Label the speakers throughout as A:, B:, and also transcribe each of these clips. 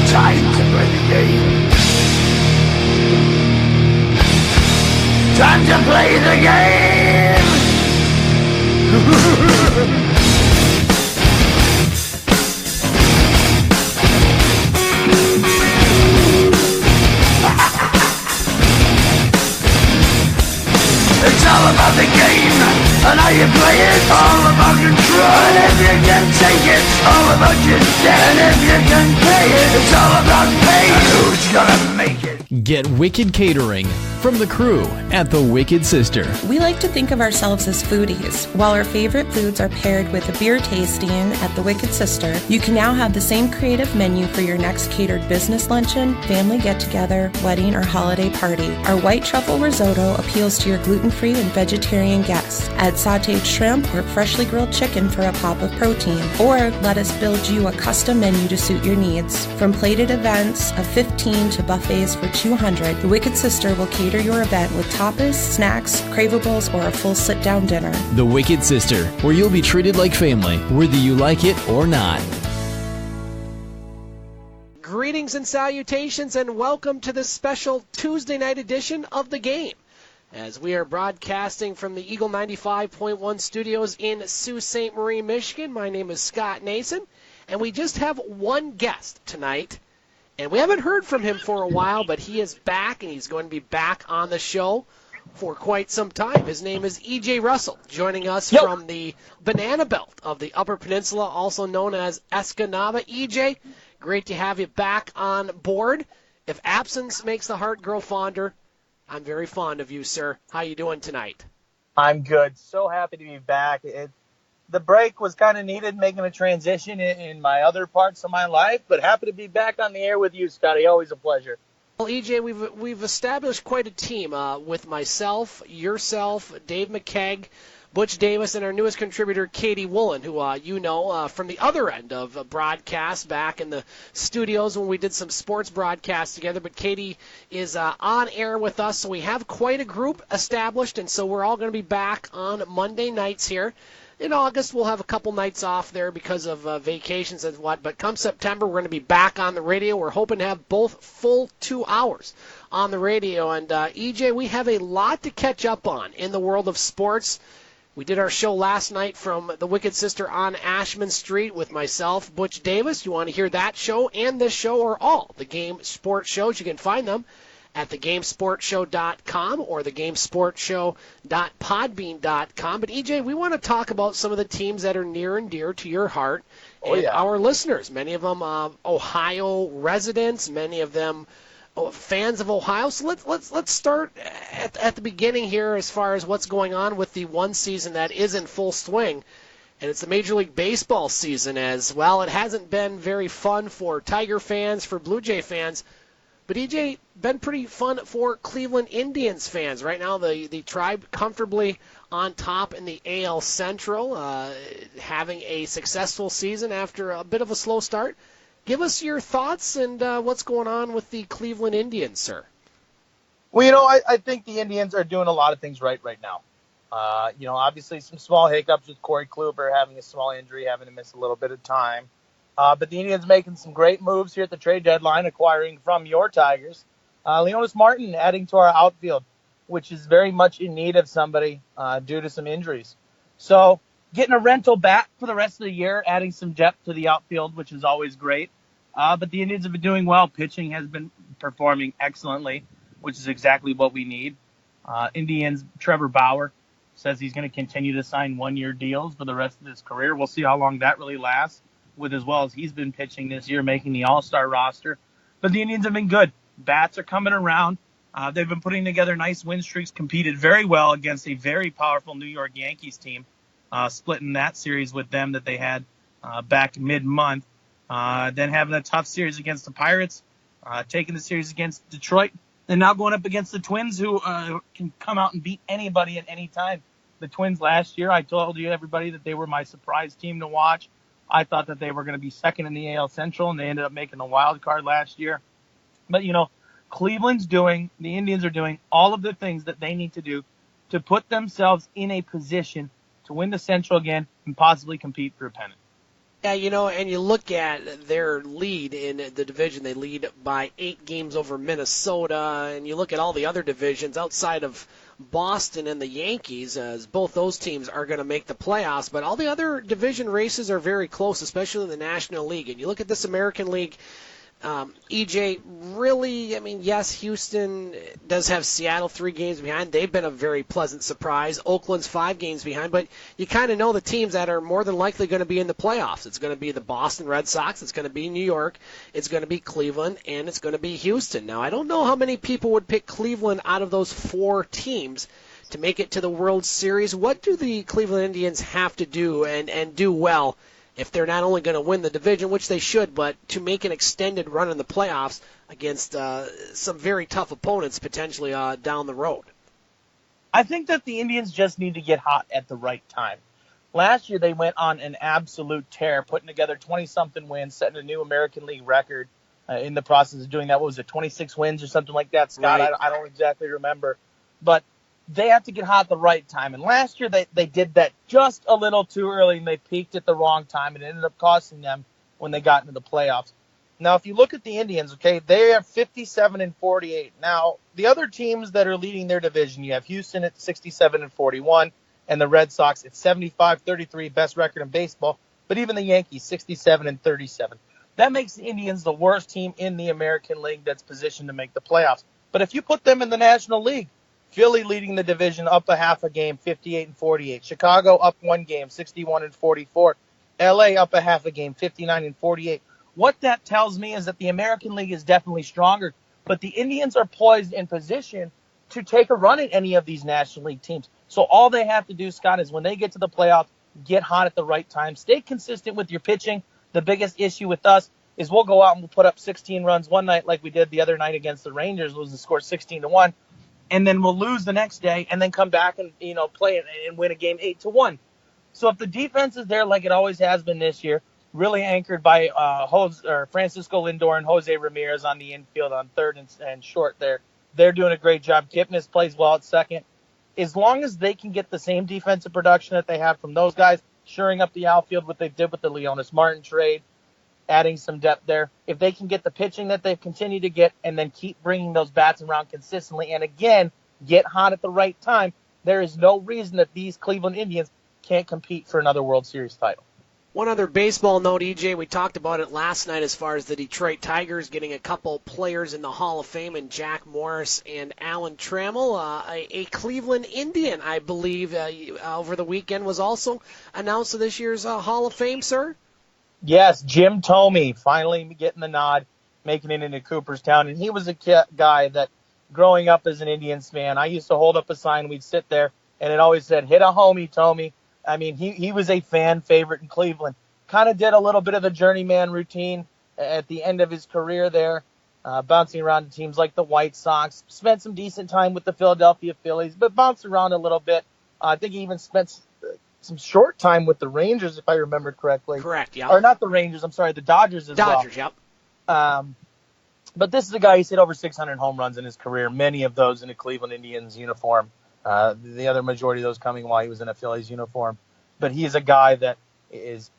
A: Time to play the game. Time to play the game. It's all about the game and how you play it. All about control. And if you can take it, it's all about your debt. And if you can pay it, it's all about pay. And who's gonna make it?
B: Get Wicked Catering from the crew at the Wicked Sister.
C: We like to think of ourselves as foodies. While our favorite foods are paired with a beer tasting at the Wicked Sister, you can now have the same creative menu for your next catered business luncheon, family get-together, wedding, or holiday party. Our white truffle risotto appeals to your gluten-free and vegetarian guests. Add sautéed shrimp or freshly grilled chicken for a pop of protein. Or let us build you a custom menu to suit your needs. From plated events of 15 to buffets for 200, the Wicked Sister will cater your event with tapas, snacks, cravables, or a full sit-down dinner.
B: The Wicked Sister, where you'll be treated like family, whether you like it or not.
D: Greetings and salutations, and welcome to this special Tuesday night edition of The Game, as we are broadcasting from the Eagle 95.1 studios in Sault Ste. Marie, Michigan. My name is Scott Nason, and we just have one guest tonight. And we haven't heard from him for a while, but he is back, and he's going to be back on the show for quite some time. His name is E.J. Russell, joining us from the Banana Belt of the Upper Peninsula, also known as Escanaba. E.J., great to have you back on board. If absence makes the heart grow fonder, I'm very fond of you, sir. How you doing tonight?
E: I'm good. So happy to be back. The break was kind of needed, making a transition in my other parts of my life, but happy to be back on the air with you, Scotty. Always a pleasure.
D: Well, EJ, we've established quite a team with myself, yourself, Dave McKegg, Butch Davis, and our newest contributor, Katie Woolen, who you know from the other end of broadcast back in the studios when we did some sports broadcasts together. But Katie is on air with us, so we have quite a group established, and so we're all going to be back on Monday nights here. In August, we'll have a couple nights off there because of vacations and what. But come September, we're going to be back on the radio. We're hoping to have both full 2 hours on the radio. And, EJ, we have a lot to catch up on in the world of sports. We did our show last night from the Wicked Sister on Ashman Street with myself, Butch Davis. You want to hear that show and this show or all the Game Sports shows, you can find them at thegamesportshow.com or thegamesportshow.podbean.com. But, EJ, we want to talk about some of the teams that are near and dear to your heart and our listeners. Many of them Ohio residents, many of them fans of Ohio. So let's start at the beginning here as far as what's going on with the one season that is in full swing. And it's the Major League Baseball season as well. It hasn't been very fun for Tiger fans, for Blue Jay fans. But, EJ, been pretty fun for Cleveland Indians fans. Right now, the Tribe comfortably on top in the AL Central, having a successful season after a bit of a slow start. Give us your thoughts and what's going on with the Cleveland Indians, sir.
E: Well, I think the Indians are doing a lot of things right now. Obviously some small hiccups with Corey Kluber having a small injury, having to miss a little bit of time. But the Indians making some great moves here at the trade deadline, acquiring from your Tigers. Leonis Martin adding to our outfield, which is very much in need of somebody due to some injuries. So getting a rental bat for the rest of the year, adding some depth to the outfield, which is always great. But the Indians have been doing well. Pitching has been performing excellently, which is exactly what we need. Indians, Trevor Bauer says he's going to continue to sign one-year deals for the rest of his career. We'll see how long that really lasts, with as well as he's been pitching this year, making the All-Star roster. But the Indians have been good. Bats are coming around. They've been putting together nice win streaks, competed very well against a very powerful New York Yankees team, splitting that series with them that they had back mid-month. Then having a tough series against the Pirates, taking the series against Detroit, and now going up against the Twins, who can come out and beat anybody at any time. The Twins last year, I told you, everybody, that they were my surprise team to watch. I thought that they were going to be second in the AL Central, and they ended up making the wild card last year. But, the Indians are doing all of the things that they need to do to put themselves in a position to win the Central again and possibly compete for a pennant.
D: Yeah, and you look at their lead in the division. They lead by 8 games over Minnesota, and you look at all the other divisions outside of Boston and the Yankees, as both those teams are going to make the playoffs. But all the other division races are very close, especially in the National League. And you look at this American League, EJ, really, yes, Houston does have Seattle 3 games behind. They've been a very pleasant surprise. Oakland's 5 games behind, but you kind of know the teams that are more than likely going to be in the playoffs. It's going to be the Boston Red Sox, it's going to be New York, it's going to be Cleveland, and it's going to be Houston. Now, I don't know how many people would pick Cleveland out of those 4 teams to make it to the World Series. What do the Cleveland Indians have to do and do well if they're not only going to win the division, which they should, but to make an extended run in the playoffs against some very tough opponents potentially down the road?
E: I think that the Indians just need to get hot at the right time. Last year they went on an absolute tear, putting together 20-something wins, setting a new American League record in the process of doing that. What was it, 26 wins or something like that, Scott?
D: Right.
E: I don't exactly remember. But they have to get hot at the right time. And last year they did that just a little too early, and they peaked at the wrong time, and it ended up costing them when they got into the playoffs. Now, if you look at the Indians, okay, they are 57-48. Now, the other teams that are leading their division, you have Houston at 67-41, and the Red Sox at 75-33, best record in baseball. But even the Yankees, 67-37. That makes the Indians the worst team in the American League that's positioned to make the playoffs. But if you put them in the National League, Philly leading the division up a half a game, 58-48. Chicago up 1 game, 61-44. LA up a half a game, 59-48. What that tells me is that the American League is definitely stronger, but the Indians are poised in position to take a run at any of these National League teams. So all they have to do, Scott, is when they get to the playoffs, get hot at the right time, stay consistent with your pitching. The biggest issue with us is we'll go out and we'll put up 16 runs one night like we did the other night against the Rangers, was the score 16-1. And then we'll lose the next day and then come back and, play it and win a game 8-1. So if the defense is there like it always has been this year, really anchored by Francisco Lindor and Jose Ramirez on the infield on third and short there, they're doing a great job. Kipnis plays well at second. As long as they can get the same defensive production that they have from those guys, shoring up the outfield, what they did with the Leonis Martin trade, adding some depth there. If they can get the pitching that they've continued to get and then keep bringing those bats around consistently and, again, get hot at the right time, there is no reason that these Cleveland Indians can't compete for another World Series title.
D: One other baseball note, EJ, we talked about it last night as far as the Detroit Tigers getting a couple players in the Hall of Fame, and Jack Morris and Alan Trammell. A Cleveland Indian, I believe, over the weekend was also announced to this year's Hall of Fame, sir?
E: Yes, Jim Thome finally getting the nod, making it into Cooperstown. And he was a guy that, growing up as an Indians fan, I used to hold up a sign. We'd sit there, and it always said, "Hit a homie, Thome." I mean, he was a fan favorite in Cleveland. Kind of did a little bit of the journeyman routine at the end of his career there, bouncing around to teams like the White Sox. Spent some decent time with the Philadelphia Phillies, but bounced around a little bit. I think he even spent some short time with the Rangers, if I remember correctly.
D: Correct, yeah.
E: Or not the Rangers, I'm sorry, the Dodgers as well.
D: Dodgers, yep.
E: But this is a guy who's hit over 600 home runs in his career, many of those in a Cleveland Indians uniform. The other majority of those coming while he was in a Phillies uniform. But he is a guy that is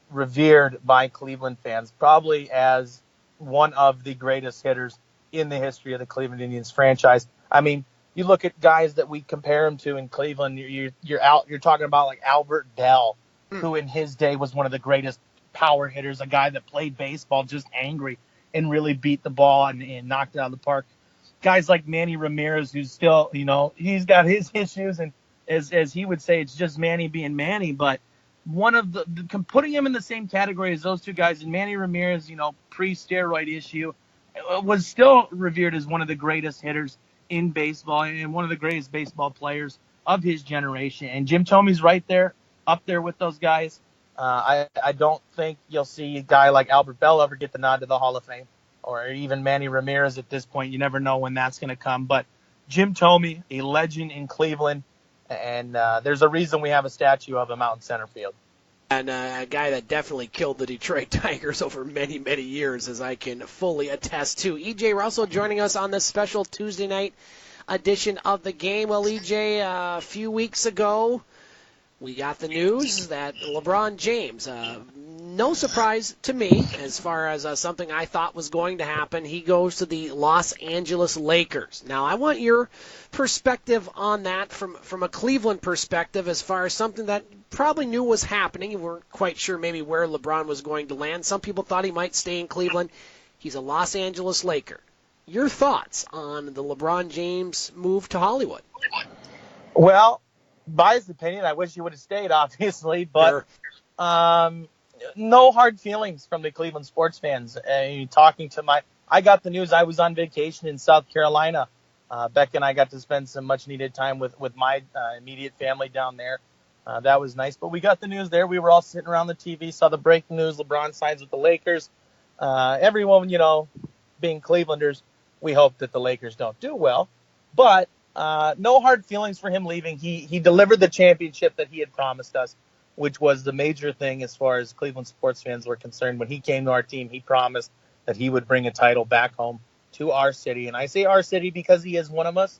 E: revered by Cleveland fans, probably as one of the greatest hitters in the history of the Cleveland Indians franchise. I mean, you look at guys that we compare him to in Cleveland, you're talking about like Albert Bell, who in his day was one of the greatest power hitters, a guy that played baseball just angry and really beat the ball and knocked it out of the park. Guys like Manny Ramirez, who's still, he's got his issues, and as he would say, it's just Manny being Manny. But one of putting him in the same category as those two guys, and Manny Ramirez, pre-steroid issue, was still revered as one of the greatest hitters in baseball and one of the greatest baseball players of his generation. And Jim Thome's right there, up there with those guys. I don't think you'll see a guy like Albert Bell ever get the nod to the Hall of Fame, or even Manny Ramirez at this point. You never know when that's going to come. But Jim Thome, a legend in Cleveland, and there's a reason we have a statue of him out in center field.
D: And a guy that definitely killed the Detroit Tigers over many, many years, as I can fully attest to. E.J. Russell joining us on this special Tuesday night edition of the game. Well, E.J., a few weeks ago, we got the news that LeBron James, no surprise to me as far as something I thought was going to happen. He goes to the Los Angeles Lakers. Now, I want your perspective on that from a Cleveland perspective as far as something that probably knew was happening. You weren't quite sure maybe where LeBron was going to land. Some people thought he might stay in Cleveland. He's a Los Angeles Laker. Your thoughts on the LeBron James move to Hollywood?
E: Well, biased opinion, I wish he would have stayed, obviously, but no hard feelings from the Cleveland sports fans. I got the news. I was on vacation in South Carolina. Becca and I got to spend some much needed time with my immediate family down there. That was nice. But we got the news there. We were all sitting around the TV, saw the breaking news. LeBron signs with the Lakers. Everyone, being Clevelanders, we hope that the Lakers don't do well. But no hard feelings for him leaving. He delivered the championship that he had promised us, which was the major thing as far as Cleveland sports fans were concerned. When he came to our team, he promised that he would bring a title back home to our city. And I say our city because he is one of us.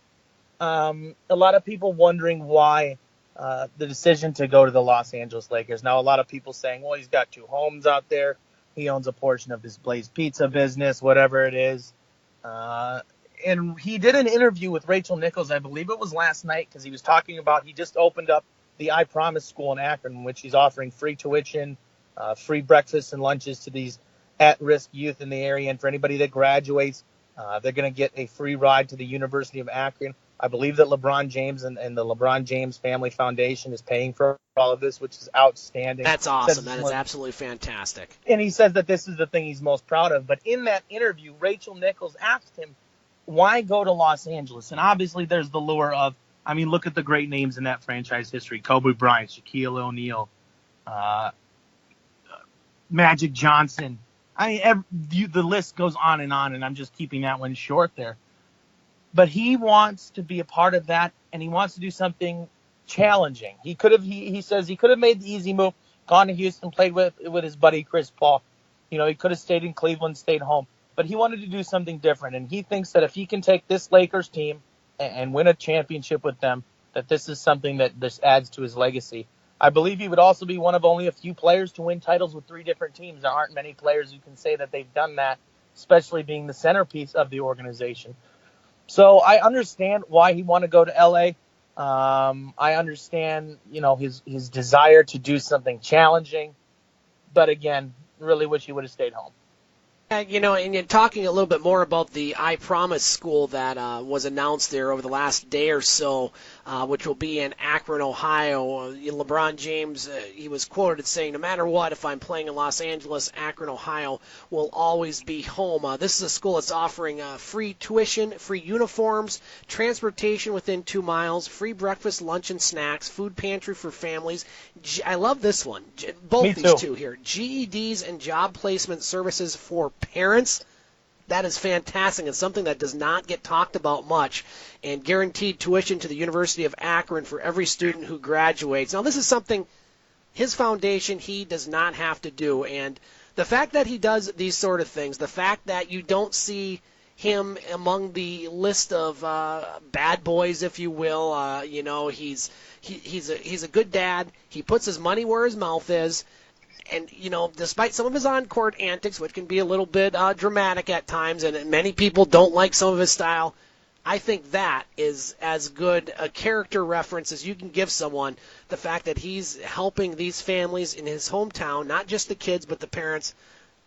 E: A lot of people wondering why the decision to go to the Los Angeles Lakers. Now, a lot of people saying, well, he's got 2 homes out there. He owns a portion of this Blaze Pizza business, whatever it is. And he did an interview with Rachel Nichols, I believe it was last night, because he was talking about he just opened up the I Promise School in Akron, in which he's offering free tuition, free breakfasts and lunches to these at-risk youth in the area. And for anybody that graduates, they're going to get a free ride to the University of Akron. I believe that LeBron James and the LeBron James Family Foundation is paying for all of this, which is outstanding.
D: That's awesome. That is absolutely fantastic.
E: And he says that this is the thing he's most proud of. But in that interview, Rachel Nichols asked him, why go to Los Angeles? And obviously there's the lure of, look at the great names in that franchise history. Kobe Bryant, Shaquille O'Neal, Magic Johnson. The list goes on, and I'm just keeping that one short there. But he wants to be a part of that, and he wants to do something challenging. He says he could have made the easy move, gone to Houston, played with his buddy Chris Paul. He could have stayed in Cleveland, stayed home. But he wanted to do something different, and he thinks that if he can take this Lakers team and win a championship with them, that this is something that this adds to his legacy. I believe he would also be one of only a few players to win titles with 3 different teams. There aren't many players who can say that they've done that, especially being the centerpiece of the organization. So I understand why he wanted to go to L.A. I understand, his desire to do something challenging. But again, really wish he would have stayed home.
D: And you're talking a little bit more about the I Promise School that was announced there over the last day or so, which will be in Akron, Ohio. LeBron James, he was quoted as saying, no matter what, if I'm playing in Los Angeles, Akron, Ohio will always be home. This is a school that's offering free tuition, free uniforms, transportation within 2 miles, free breakfast, lunch, and snacks, food pantry for families. I love this one. Both these two here. GEDs and job placement services for parents. That is fantastic. It's something that does not get talked about much. And guaranteed tuition to the University of Akron for every student who graduates. Now, this is something his foundation, he does not have to do. And the fact that he does these sort of things, the fact that you don't see him among the list of bad boys, if you will, he's a good dad. He puts his money where his mouth is. And, despite some of his on-court antics, which can be a little bit dramatic at times, and many people don't like some of his style, I think that is as good a character reference as you can give someone. The fact that he's helping these families in his hometown, not just the kids, but the parents.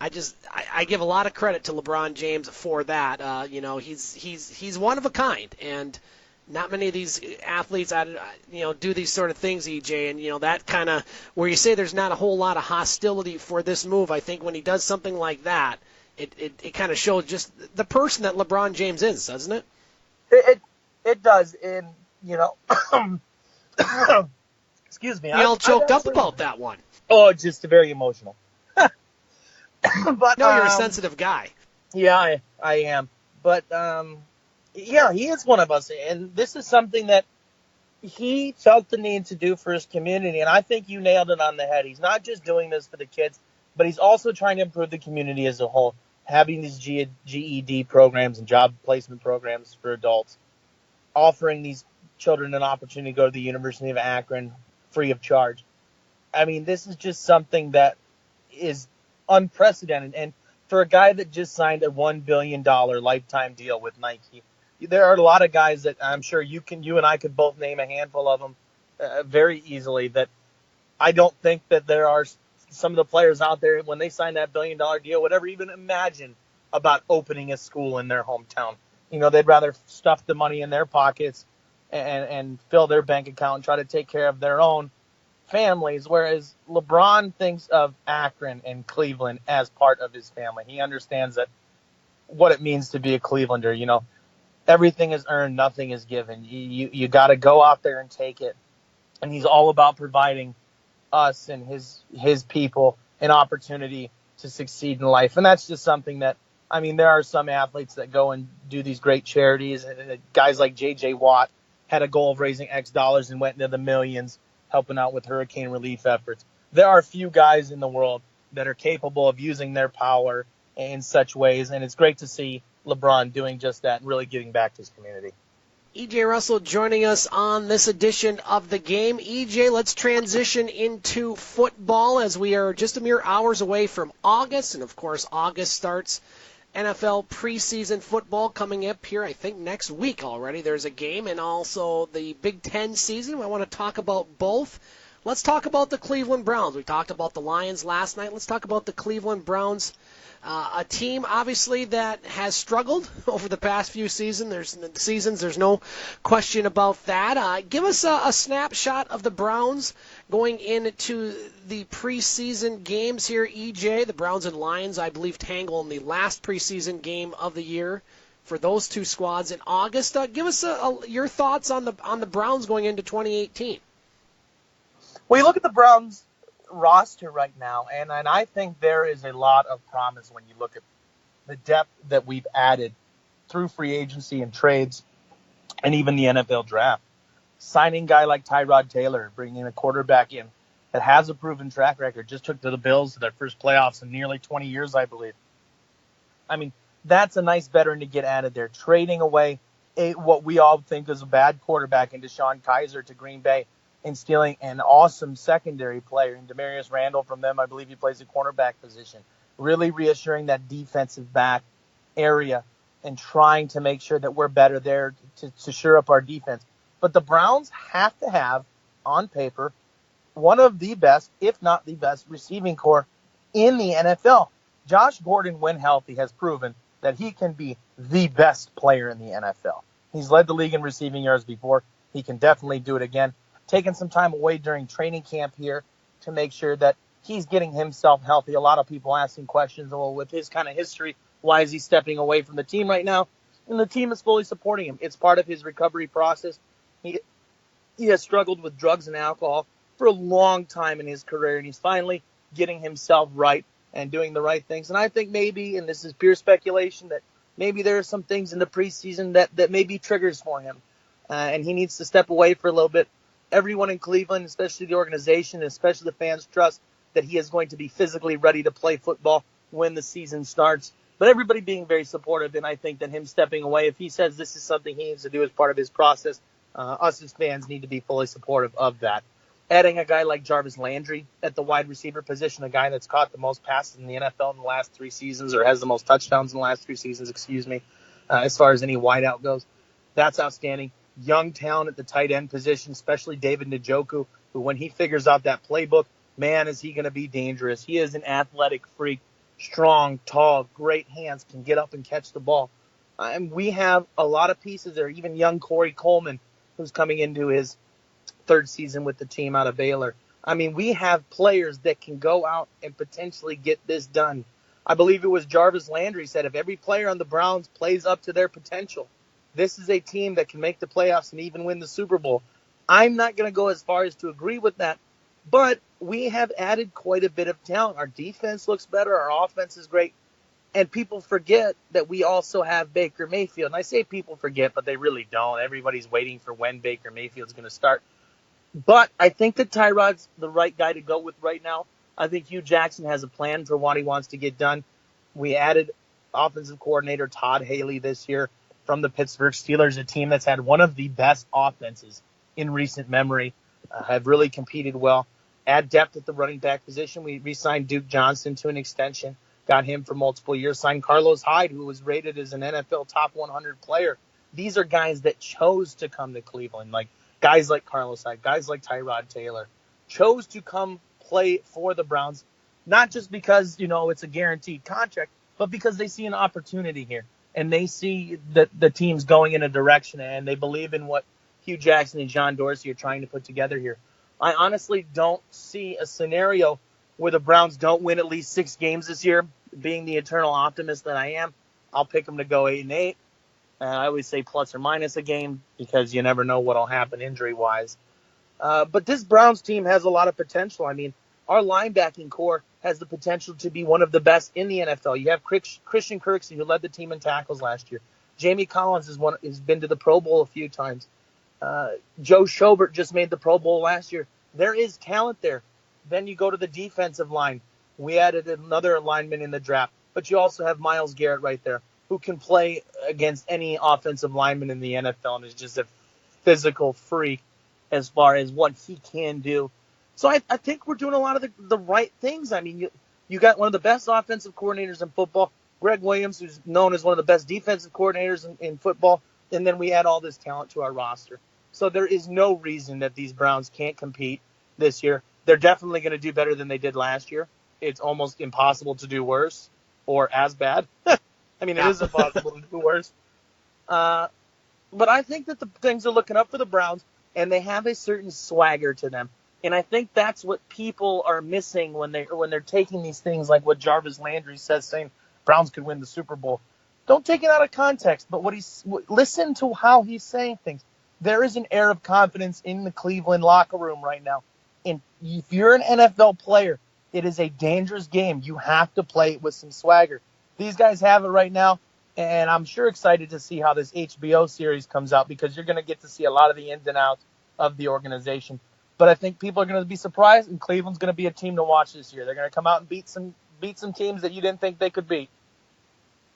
D: I give a lot of credit to LeBron James for that. He's one of a kind, and not many of these athletes, do these sort of things, EJ, and, that kind of, where you say there's not a whole lot of hostility for this move, I think when he does something like that, it kind of shows just the person that LeBron James is, doesn't it?
E: It does, and, excuse me.
D: You all choked up about that one.
E: Oh, just very emotional. But
D: no, you're a sensitive guy.
E: Yeah, I am. But, yeah, he is one of us, and this is something that he felt the need to do for his community, and I think you nailed it on the head. He's not just doing this for the kids, but he's also trying to improve the community as a whole, having these GED programs and job placement programs for adults, offering these children an opportunity to go to the University of Akron free of charge. I mean, this is just something that is unprecedented. And for a guy that just signed a $1 billion lifetime deal with Nike, there are a lot of guys that I'm sure you and I could both name a handful of them very easily, that I don't think that there are some of the players out there, when they sign that $1 billion deal, would ever even imagine about opening a school in their hometown. They'd rather stuff the money in their pockets and fill their bank account and try to take care of their own families, whereas LeBron thinks of Akron and Cleveland as part of his family. He understands that what it means to be a Clevelander. Everything is earned, nothing is given. You got to go out there and take it. And he's all about providing us and his people an opportunity to succeed in life. And that's just something that, there are some athletes that go and do these great charities, and guys like J.J. Watt had a goal of raising X dollars and went into the millions helping out with hurricane relief efforts. There are few guys in the world that are capable of using their power in such ways, and it's great to see LeBron doing just that and really giving back to his community.
D: EJ Russell joining us on this edition of The Game. EJ, let's transition into football as we are just a mere hours away from August, and of course August starts NFL preseason football coming up here, I think, next week already. There's a game, and also the Big Ten season. I want to talk about both. Let's talk about the Cleveland Browns. We talked about the Lions last night. Let's talk about the Cleveland Browns, a team, obviously, that has struggled over the past few seasons. There's no question about that. Give us a snapshot of the Browns going into the preseason games here, EJ. The Browns and Lions, I believe, tangle in the last preseason game of the year for those two squads in August. Give us your thoughts on the Browns going into 2018.
E: Well, you look at the Browns roster right now, and I think there is a lot of promise when you look at the depth that we've added through free agency and trades and even the NFL draft. Signing a guy like Tyrod Taylor, bringing a quarterback in that has a proven track record, just took to the Bills to their first playoffs in nearly 20 years, I believe. That's a nice veteran to get added there. Trading away what we all think is a bad quarterback in Deshaun Kaiser to Green Bay, and stealing an awesome secondary player in Demarius Randall from them. I believe he plays the cornerback position. Really reassuring that defensive back area and trying to make sure that we're better there to shore up our defense. But the Browns have to have, on paper, one of the best, if not the best, receiving corps in the NFL. Josh Gordon, when healthy, has proven that he can be the best player in the NFL. He's led the league in receiving yards before. He can definitely do it again. Taking some time away during training camp here to make sure that he's getting himself healthy. A lot of people asking questions, well, with his kind of history, why is he stepping away from the team right now? And the team is fully supporting him. It's part of his recovery process. He has struggled with drugs and alcohol for a long time in his career, and he's finally getting himself right and doing the right things. And I think maybe, and this is pure speculation, that maybe there are some things in the preseason that may be triggers for him, and he needs to step away for a little bit. Everyone in Cleveland, especially the organization, especially the fans, trust that he is going to be physically ready to play football when the season starts. But everybody being very supportive, and I think that him stepping away, if he says this is something he needs to do as part of his process, us as fans need to be fully supportive of that. Adding a guy like Jarvis Landry at the wide receiver position, a guy that's caught the most passes in the NFL in the last 3 seasons, or has the most touchdowns in the last 3 seasons, as far as any wideout goes. That's outstanding. Young talent at the tight end position, especially David Njoku, who when he figures out that playbook, man, is he going to be dangerous. He is an athletic freak, strong, tall, great hands, can get up and catch the ball. And we have a lot of pieces there, even young Corey Coleman, who's coming into his 3rd season with the team out of Baylor. We have players that can go out and potentially get this done. I believe it was Jarvis Landry said, if every player on the Browns plays up to their potential, this is a team that can make the playoffs and even win the Super Bowl. I'm not going to go as far as to agree with that, but we have added quite a bit of talent. Our defense looks better. Our offense is great. And people forget that we also have Baker Mayfield. And I say people forget, but they really don't. Everybody's waiting for when Baker Mayfield's going to start. But I think that Tyrod's the right guy to go with right now. I think Hugh Jackson has a plan for what he wants to get done. We added offensive coordinator Todd Haley this year from the Pittsburgh Steelers, a team that's had one of the best offenses in recent memory, have really competed well. add depth at the running back position. We re-signed Duke Johnson to an extension, got him for multiple years, signed Carlos Hyde, who was rated as an NFL top 100 player. These are guys that chose to come to Cleveland, like guys like Carlos Hyde, guys like Tyrod Taylor, chose to come play for the Browns, not just because, it's a guaranteed contract, but because they see an opportunity here. And they see that the team's going in a direction, and they believe in what Hugh Jackson and John Dorsey are trying to put together here. I honestly don't see a scenario where the Browns don't win at least 6 games this year. Being the eternal optimist that I am, I'll pick them to go 8-8. I always say plus or minus a game because you never know what will happen injury-wise. But this Browns team has a lot of potential. I mean, our linebacking core has the potential to be one of the best in the NFL. You have Christian Kirksey, who led the team in tackles last year. Jamie Collins has been to the Pro Bowl a few times. Joe Schobert just made the Pro Bowl last year. There is talent there. Then you go to the defensive line. We added another lineman in the draft. But you also have Myles Garrett right there, who can play against any offensive lineman in the NFL and is just a physical freak as far as what he can do. So I think we're doing a lot of the right things. I mean, you got one of the best offensive coordinators in football, Greg Williams, who's known as one of the best defensive coordinators in football, and then we add all this talent to our roster. So there is no reason that these Browns can't compete this year. They're definitely going to do better than they did last year. It's almost impossible to do worse or as bad. I mean, it is impossible to do worse. But I think that the things are looking up for the Browns, and they have a certain swagger to them. And I think that's what people are missing when they're taking these things like what Jarvis Landry says, saying Browns could win the Super Bowl. Don't take it out of context, but listen to how he's saying things. There is an air of confidence in the Cleveland locker room right now. And if you're an NFL player, it is a dangerous game. You have to play it with some swagger. These guys have it right now, and I'm sure excited to see how this HBO series comes out because you're going to get to see a lot of the ins and outs of the organization. But I think people are going to be surprised, and Cleveland's going to be a team to watch this year. They're going to come out and beat some teams that you didn't think they could beat.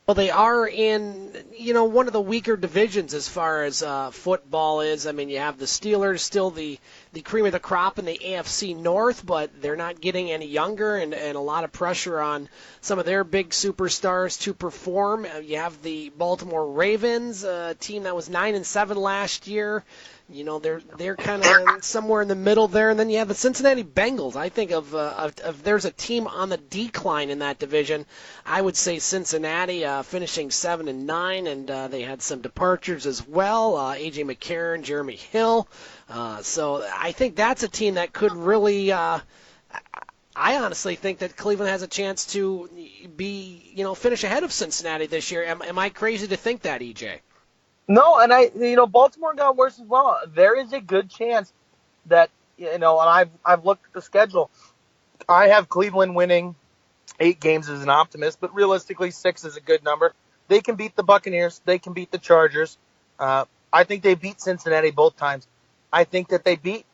D: Well, they are in, one of the weaker divisions as far as football is. I mean, you have the Steelers, still the cream of the crop in the AFC North, but they're not getting any younger, and a lot of pressure on some of their big superstars to perform. You have the Baltimore Ravens, a team that was 9-7 last year. They're kind of somewhere in the middle there, and then you have the Cincinnati Bengals. I think of there's a team on the decline in that division. I would say Cincinnati finishing 7-9, and they had some departures as well. A.J. McCarron, Jeremy Hill. So I think that's a team that could really. I honestly think that Cleveland has a chance to finish ahead of Cincinnati this year. Am I crazy to think that, EJ?
E: No, and Baltimore got worse as well. There is a good chance that, and I've looked at the schedule. I have Cleveland winning 8 games as an optimist, but realistically 6 is a good number. They can beat the Buccaneers. They can beat the Chargers. I think they beat Cincinnati both times. I think that they beat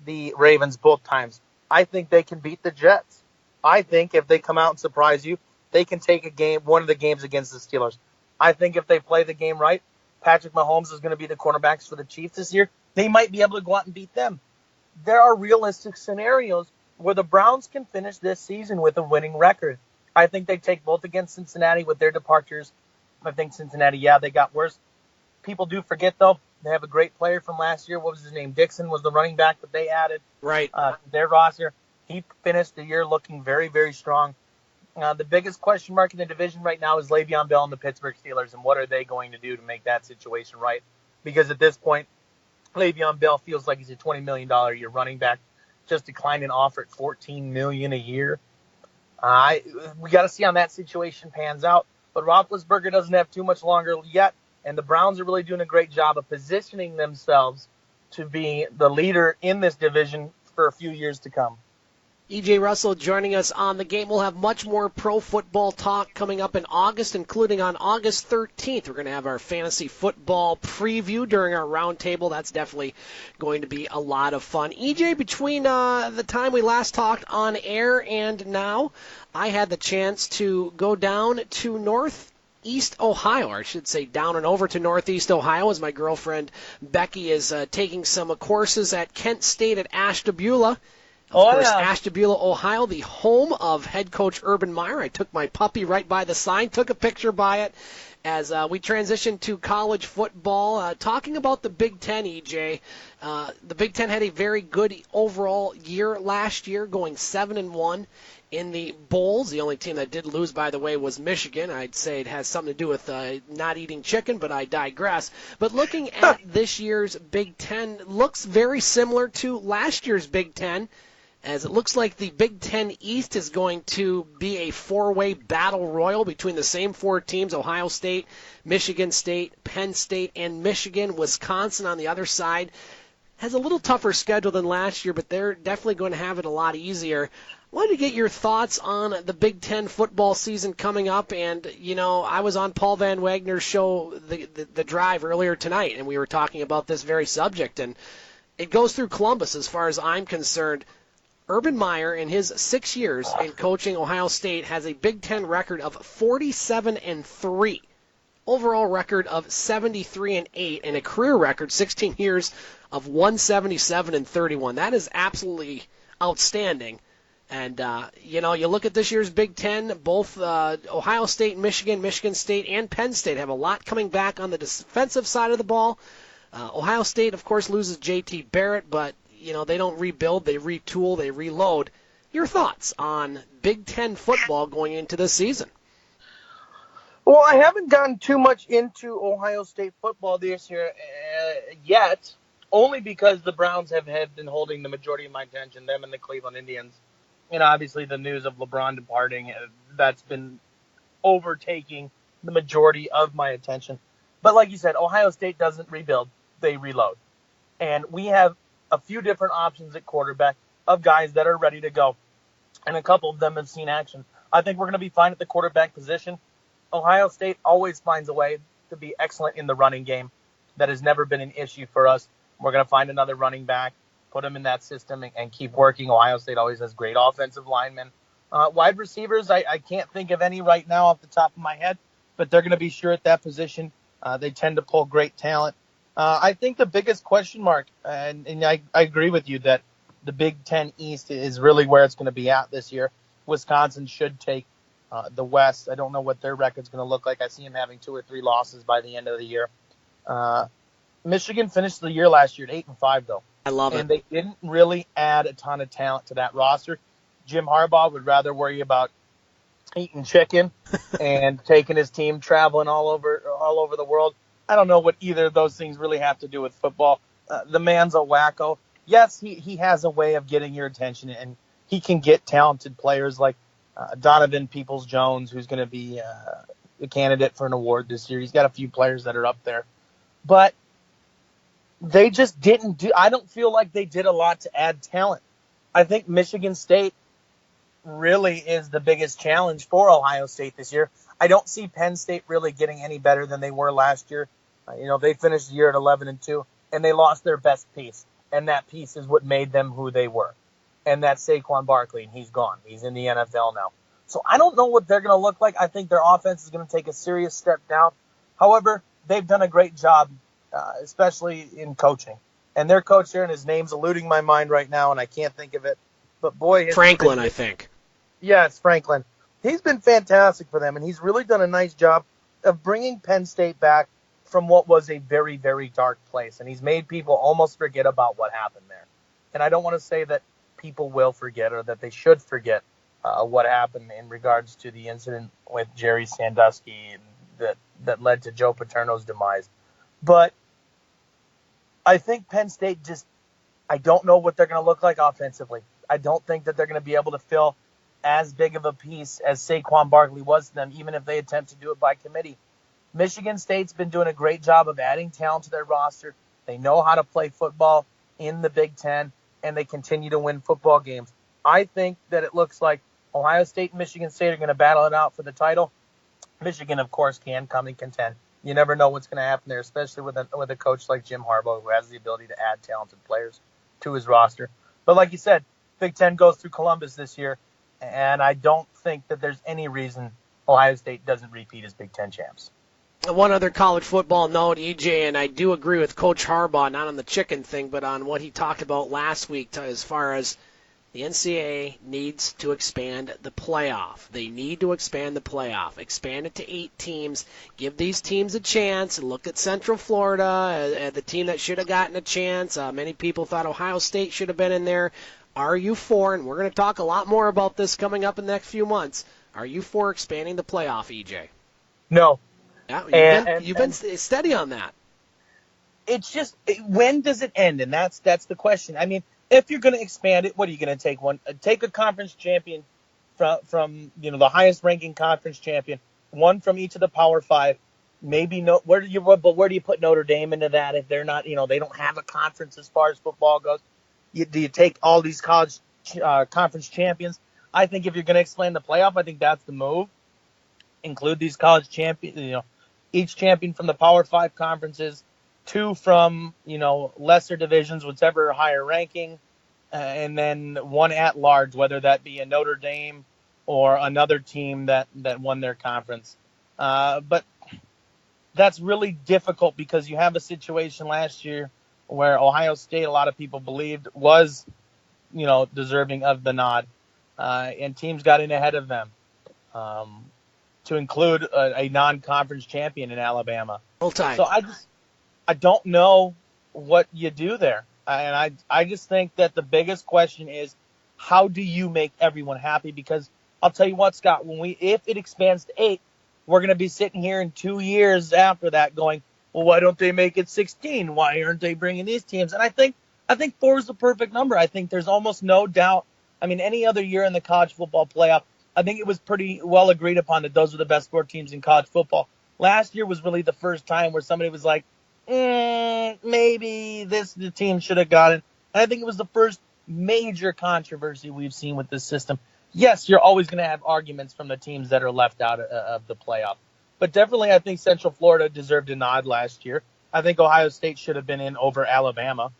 E: the Ravens both times. I think they can beat the Jets. I think if they come out and surprise you, they can take one of the games against the Steelers. I think if they play the game right, Patrick Mahomes is going to be the quarterbacks for the Chiefs this year. They might be able to go out and beat them. There are realistic scenarios where the Browns can finish this season with a winning record. I think they take both against Cincinnati with their departures. I think Cincinnati, they got worse. People do forget, though, they have a great player from last year. What was his name? Dixon was the running back that they added.
D: Right.
E: Their roster. He finished the year looking very, very strong. The biggest question mark in the division right now is Le'Veon Bell and the Pittsburgh Steelers, and what are they going to do to make that situation right? Because at this point, Le'Veon Bell feels like he's a $20 million a year running back, just declined an offer at $14 million a year. We got to see how that situation pans out. But Roethlisberger doesn't have too much longer yet, and the Browns are really doing a great job of positioning themselves to be the leader in this division for a few years to come.
D: E.J. Russell joining us on the game. We'll have much more pro football talk coming up in August, including on August 13th. We're going to have our fantasy football preview during our roundtable. That's definitely going to be a lot of fun. E.J., between the time we last talked on air and now, I had the chance to go down to Northeast Ohio, or I should say down and over to Northeast Ohio, as my girlfriend Becky is taking some courses at Kent State at Ashtabula. Of course, Ashtabula, Ohio, the home of head coach Urban Meyer. I took my puppy right by the sign, took a picture by it as we transition to college football. Talking about the Big Ten, EJ, the Big Ten had a very good overall year last year, going 7-1 in the bowls. The only team that did lose, by the way, was Michigan. I'd say it has something to do with not eating chicken, but I digress. But looking at this year's Big Ten, looks very similar to last year's Big Ten, as it looks like the Big Ten East is going to be a four-way battle royal between the same four teams, Ohio State, Michigan State, Penn State, and Michigan. Wisconsin on the other side has a little tougher schedule than last year, but they're definitely going to have it a lot easier. I wanted to get your thoughts on the Big Ten football season coming up, and, you know, I was on Paul Van Wagner's show, The Drive, earlier tonight, and we were talking about this very subject, and it goes through Columbus as far as I'm concerned. Urban Meyer, in his 6 years in coaching Ohio State, has a Big Ten record of 47-3, overall record of 73-8, and a career record, 16 years, of 177-31. That is absolutely outstanding. And, you know, you look at this year's Big Ten, both Ohio State, Michigan State, and Penn State have a lot coming back on the defensive side of the ball. Ohio State, of course, loses J.T. Barrett, but you know, they don't rebuild, they retool, they reload. Your thoughts on Big Ten football going into this season?
E: Well, I haven't gotten too much into Ohio State football this year yet, only because the Browns have been holding the majority of my attention, them and the Cleveland Indians. And obviously the news of LeBron departing, that's been overtaking the majority of my attention. But like you said, Ohio State doesn't rebuild, they reload. And we have a few different options at quarterback of guys that are ready to go. And a couple of them have seen action. I think we're going to be fine at the quarterback position. Ohio State always finds a way to be excellent in the running game. That has never been an issue for us. We're going to find another running back, put him in that system, and keep working. Ohio State always has great offensive linemen. Wide receivers, I can't think of any right now off the top of my head, but they're going to be sure at that position. They tend to pull great talent. I think the biggest question mark, and I agree with you that the Big Ten East is really where it's going to be at this year. Wisconsin should take the West. I don't know what their record's going to look like. I see them having 2 or 3 losses by the end of the year. Michigan finished the year last year at 8-5, though.
D: I love it.
E: And they didn't really add a ton of talent to that roster. Jim Harbaugh would rather worry about eating chicken and taking his team traveling all over the world. I don't know what either of those things really have to do with football. The man's a wacko. Yes, he has a way of getting your attention, and he can get talented players like Donovan Peoples-Jones, who's going to be a candidate for an award this year. He's got a few players that are up there. But they just didn't do – I don't feel like they did a lot to add talent. I think Michigan State really is the biggest challenge for Ohio State this year. I don't see Penn State really getting any better than they were last year. They finished the year at 11-2, and they lost their best piece, and that piece is what made them who they were. And that's Saquon Barkley, and he's gone. He's in the NFL now. So I don't know what they're going to look like. I think their offense is going to take a serious step down. However, they've done a great job, especially in coaching. And their coach there, and his name's eluding my mind right now, and I can't think of it. But boy,
D: Franklin, I think.
E: Yeah, it's Franklin. He's been fantastic for them, and he's really done a nice job of bringing Penn State back from what was a very, very dark place. And he's made people almost forget about what happened there. And I don't want to say that people will forget or that they should forget what happened in regards to the incident with Jerry Sandusky that led to Joe Paterno's demise. But I think Penn State I don't know what they're going to look like offensively. I don't think that they're going to be able to fill as big of a piece as Saquon Barkley was to them, even if they attempt to do it by committee. Michigan State's been doing a great job of adding talent to their roster. They know how to play football in the Big Ten, and they continue to win football games. I think that it looks like Ohio State and Michigan State are going to battle it out for the title. Michigan, of course, can come and contend. You never know what's going to happen there, especially with a coach like Jim Harbaugh, who has the ability to add talented players to his roster. But like you said, Big Ten goes through Columbus this year, and I don't think that there's any reason Ohio State doesn't repeat as Big Ten champs.
D: One other college football note, EJ, and I do agree with Coach Harbaugh, not on the chicken thing, but on what he talked about last week as far as The NCAA needs to expand the playoff. They need to expand the playoff. Expand it to 8 teams. Give these teams a chance. Look at Central Florida, the team that should have gotten a chance. Many people thought Ohio State should have been in there. Are you for, and we're going to talk a lot more about this coming up in the next few months, are you for expanding the playoff, EJ?
E: No.
D: Yeah, you've been steady on that.
E: It's just, when does it end? And that's the question. I mean, if you're going to expand it, what are you going to take? Take a conference champion from the highest ranking conference champion, one from each of the Power Five. Maybe where do you put Notre Dame into that if they're not, they don't have a conference as far as football goes? Do you take all these college conference champions? I think if you're going to expand the playoff, I think that's the move. Include these college champions, each champion from the Power Five conferences, 2 from, lesser divisions, whichever higher ranking, and then 1 at large, whether that be a Notre Dame or another team that won their conference. But that's really difficult because you have a situation last year where Ohio State, a lot of people believed, was, deserving of the nod, and teams got in ahead of them, to include a non-conference champion in Alabama.
D: Roll Tide.
E: So I don't know what you do there. And I just think that the biggest question is, how do you make everyone happy? Because I'll tell you what, Scott, if it expands to 8, we're going to be sitting here in 2 years after that going, well, why don't they make it 16? Why aren't they bringing these teams? And I think 4 is the perfect number. I think there's almost no doubt. I mean, any other year in the college football playoff, I think it was pretty well agreed upon that those were the best 4 teams in college football. Last year was really the first time where somebody was like, maybe the team should have gotten. And I think it was the first major controversy we've seen with this system. Yes, you're always going to have arguments from the teams that are left out of the playoff. But definitely I think Central Florida deserved a nod last year. I think Ohio State should have been in over Alabama.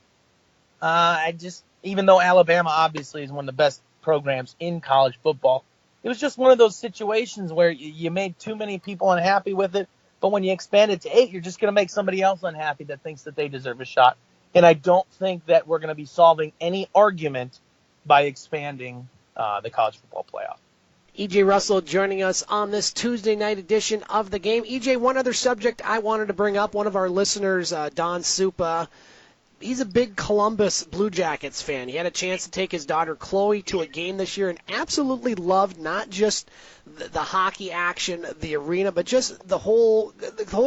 E: Even though Alabama obviously is one of the best programs in college football, it was just one of those situations where you made too many people unhappy with it. But when you expand it to 8, you're just going to make somebody else unhappy that thinks that they deserve a shot. And I don't think that we're going to be solving any argument by expanding the college football playoff.
D: EJ Russell joining us on this Tuesday night edition of The Game. EJ, one other subject I wanted to bring up. One of our listeners, Don Supa, he's a big Columbus Blue Jackets fan. He had a chance to take his daughter Chloe to a game this year and absolutely loved not just the hockey action, the arena, but just the whole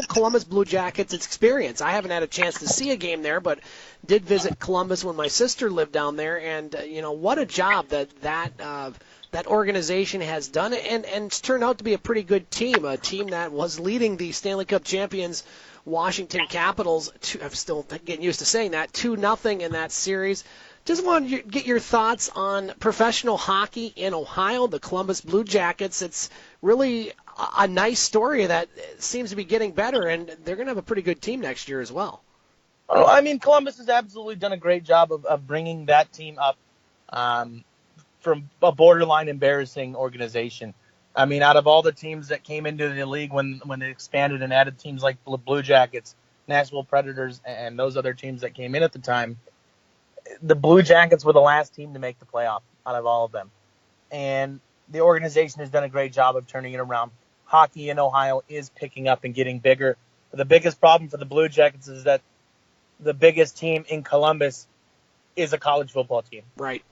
D: Columbus Blue Jackets experience. I haven't had a chance to see a game there, but did visit Columbus when my sister lived down there, and what a job that organization has done, and it's turned out to be a pretty good team, a team that was leading the Stanley Cup champions Washington Capitals. I'm still getting used to saying that, 2-0 in that series. Just wanted to get your thoughts on professional hockey in Ohio, the Columbus Blue Jackets. It's really a nice story that seems to be getting better, and they're going to have a pretty good team next year as well.
E: Oh, I mean, Columbus has absolutely done a great job of bringing that team up from a borderline embarrassing organization. I mean, out of all the teams that came into the league when they expanded and added teams like the Blue Jackets, Nashville Predators, and those other teams that came in at the time, the Blue Jackets were the last team to make the playoff out of all of them. And the organization has done a great job of turning it around. Hockey in Ohio is picking up and getting bigger. But the biggest problem for the Blue Jackets is that the biggest team in Columbus is a college football team.
D: Right.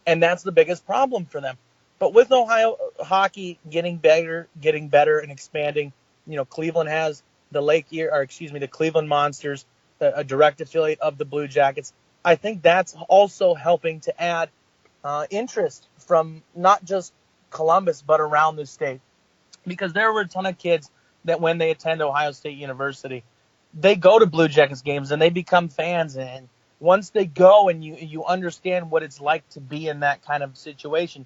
E: And that's the biggest problem for them. But with Ohio hockey getting better and expanding, Cleveland has the Cleveland Monsters, a direct affiliate of the Blue Jackets. I think that's also helping to add interest from not just Columbus, but around the state. Because there were a ton of kids that when they attend Ohio State University, they go to Blue Jackets games and they become fans. And once they go and you understand what it's like to be in that kind of situation,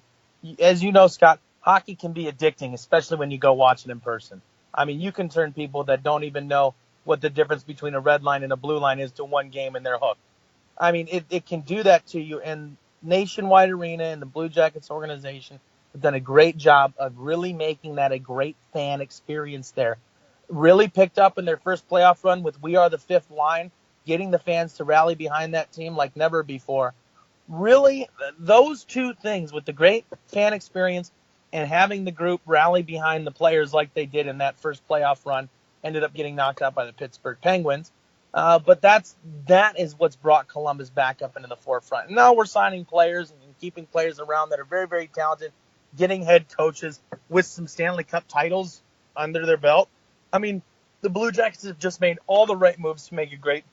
E: as you know, Scott, hockey can be addicting, especially when you go watch it in person. I mean, you can turn people that don't even know what the difference between a red line and a blue line is to one game and they're hooked. I mean, it can do that to you. And Nationwide Arena and the Blue Jackets organization have done a great job of really making that a great fan experience there. Really picked up in their first playoff run with We Are the Fifth Line, getting the fans to rally behind that team like never before. really, those two things, with the great fan experience and having the group rally behind the players like they did in that first playoff run, ended up getting knocked out by the Pittsburgh Penguins. But that is what's brought Columbus back up into the forefront. And now we're signing players and keeping players around that are very, very talented, getting head coaches with some Stanley Cup titles under their belt. I mean, the Blue Jackets have just made all the right moves to make it great.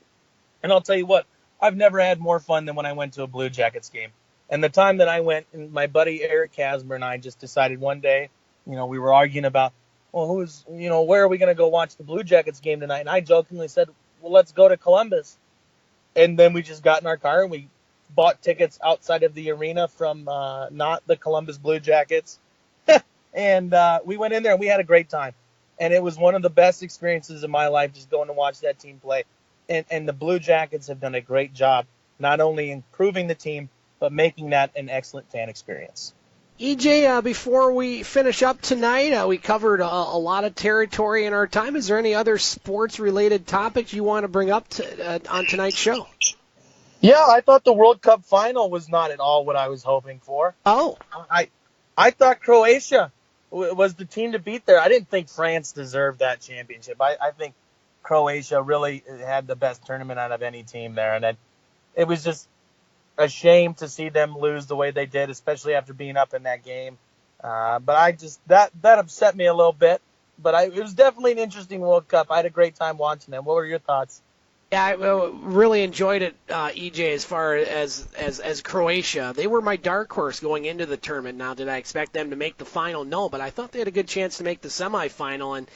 E: And I'll tell you what, I've never had more fun than when I went to a Blue Jackets game. And the time that I went, and my buddy Eric Kasmer and I just decided one day, we were arguing about, well, where are we going to go watch the Blue Jackets game tonight? And I jokingly said, well, let's go to Columbus. And then we just got in our car and we bought tickets outside of the arena from not the Columbus Blue Jackets. And we went in there and we had a great time. And it was one of the best experiences of my life, just going to watch that team play. And the Blue Jackets have done a great job, not only improving the team, but making that an excellent fan experience.
D: EJ, before we finish up tonight, we covered a lot of territory in our time. Is there any other sports-related topics you want to bring up on tonight's show?
E: Yeah, I thought the World Cup final was not at all what I was hoping for.
D: Oh.
E: I thought Croatia was the team to beat there. I didn't think France deserved that championship. I think Croatia really had the best tournament out of any team there, and it was just a shame to see them lose the way they did, especially after being up in that game. But that upset me a little bit. But it was definitely an interesting World Cup. I had a great time watching them. What were your thoughts?
D: Yeah, I really enjoyed it, EJ, as far as Croatia. They were my dark horse going into the tournament. Now, did I expect them to make the final? No, but I thought they had a good chance to make the semifinal, and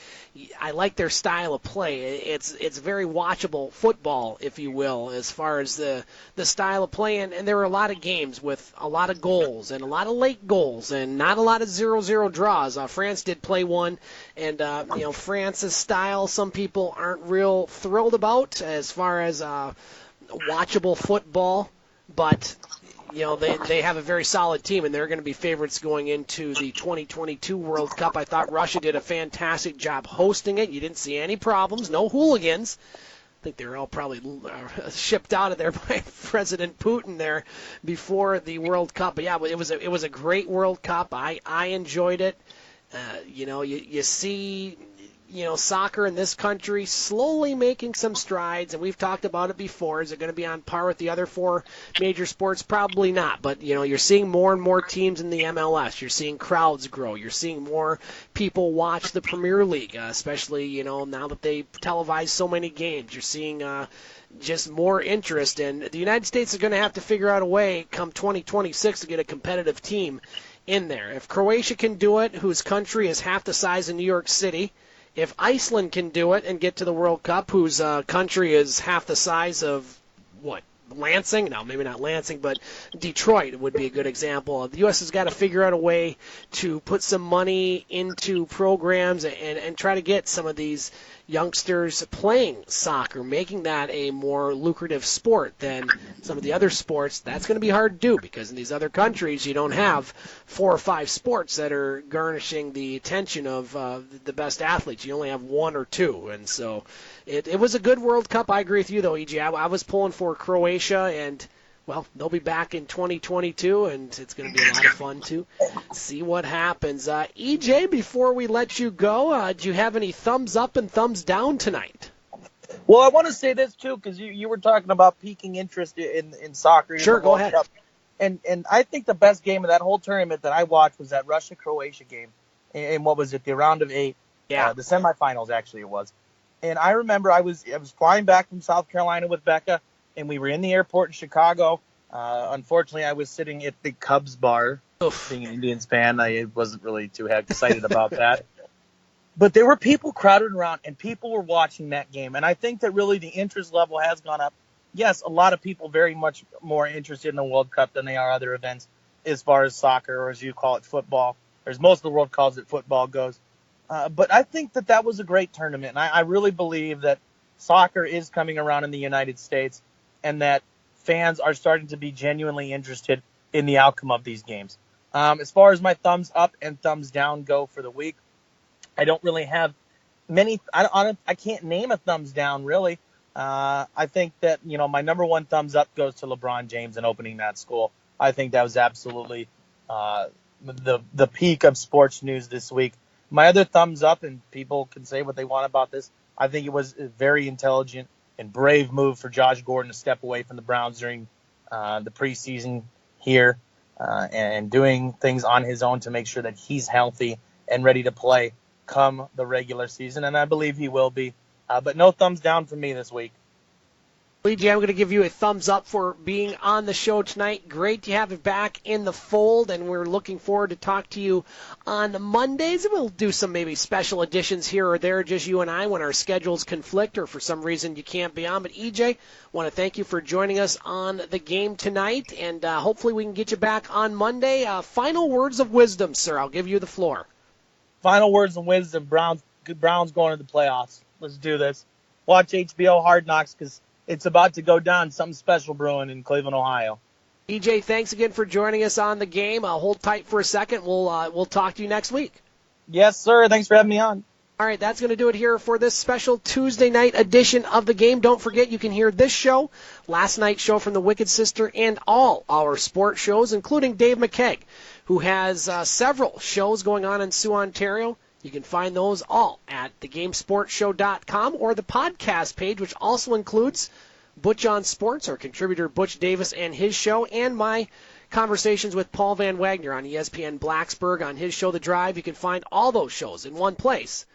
D: I like their style of play. It's very watchable football, if you will, as far as the style of play. And there were a lot of games with a lot of goals and a lot of late goals and not a lot of 0-0 draws. France did play one, and France's style some people aren't real thrilled about as far as watchable football, but they have a very solid team, and they're going to be favorites going into the 2022 World Cup. I thought Russia did a fantastic job hosting it. You didn't see any problems, no hooligans. I think they were all probably shipped out of there by President Putin there before the World Cup. But yeah, it was a great World Cup. I enjoyed it. You see soccer in this country slowly making some strides, and we've talked about it before. Is it going to be on par with the other four major sports? Probably not, but you're seeing more and more teams in the MLS. You're seeing crowds grow. You're seeing more people watch the Premier League, especially now that they televise so many games. You're seeing just more interest, and the United States is going to have to figure out a way come 2026 to get a competitive team in there. If Croatia can do it, whose country is half the size of New York City, if Iceland can do it and get to the World Cup, whose country is half the size of, Lansing? No, maybe not Lansing, but Detroit would be a good example. The U.S. has got to figure out a way to put some money into programs and try to get some of these youngsters playing soccer, making that a more lucrative sport than some of the other sports. That's going to be hard to do because in these other countries you don't have 4 or 5 sports that are garnishing the attention of the best athletes. You only have 1 or 2, and so it was a good World Cup. I agree with you, though, EJ. I was pulling for Croatia, and they'll be back in 2022, and it's going to be a lot of fun to see what happens. EJ, before we let you go, do you have any thumbs up and thumbs down tonight?
E: Well, I want to say this, too, because you were talking about piquing interest in soccer.
D: Sure, go ahead.
E: Cup. And I think the best game of that whole tournament that I watched was that Russia-Croatia game. And what was it, the round of 8?
D: Yeah.
E: The semifinals, actually, it was. And I remember I was flying back from South Carolina with Becca, and we were in the airport in Chicago. Unfortunately, I was sitting at the Cubs bar.
D: Oof.
E: Being an Indians fan, I wasn't really too excited about that. But there were people crowded around, and people were watching that game. And I think that really the interest level has gone up. Yes, a lot of people very much more interested in the World Cup than they are other events as far as soccer, or as you call it, football, or as most of the world calls it, football goes. But I think that was a great tournament, and I really believe that soccer is coming around in the United States and that fans are starting to be genuinely interested in the outcome of these games. As far as my thumbs up and thumbs down go for the week, I don't really have many. I can't name a thumbs down, really. I think that, my number one thumbs up goes to LeBron James in opening that school. I think that was absolutely the peak of sports news this week. My other thumbs up, and people can say what they want about this, I think it was a very intelligent and brave move for Josh Gordon to step away from the Browns during the preseason here and doing things on his own to make sure that he's healthy and ready to play come the regular season, and I believe he will be. But no thumbs down from me this week.
D: BJ, I'm going to give you a thumbs up for being on the show tonight. Great to have you back in the fold, and we're looking forward to talk to you on Mondays. We'll do some maybe special editions here or there, just you and I, when our schedules conflict or for some reason you can't be on. But EJ, want to thank you for joining us on the game tonight, and hopefully we can get you back on Monday. Final words of wisdom, sir. I'll give you the floor.
E: Final words of wisdom. Browns going to the playoffs. Let's do this. Watch HBO Hard Knocks because it's about to go down. Something special brewing in Cleveland, Ohio.
D: EJ, thanks again for joining us on the game. Hold tight for a second. We'll talk to you next week.
E: Yes, sir. Thanks for having me on.
D: All right, that's going to do it here for this special Tuesday night edition of the game. Don't forget, you can hear this show, last night's show from the Wicked Sister, and all our sports shows, including Dave McKeag, who has several shows going on in Sioux, Ontario. You can find those all at thegamesportshow.com or the podcast page, which also includes Butch on Sports, our contributor Butch Davis and his show, and my conversations with Paul Van Wagner on ESPN Blacksburg on his show, The Drive. You can find all those shows in one place,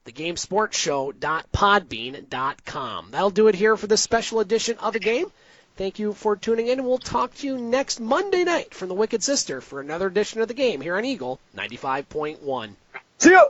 D: thegamesportshow.podbean.com. That'll do it here for this special edition of the game. Thank you for tuning in, and we'll talk to you next Monday night from the Wicked Sister for another edition of the game here on Eagle 95.1.
E: See ya!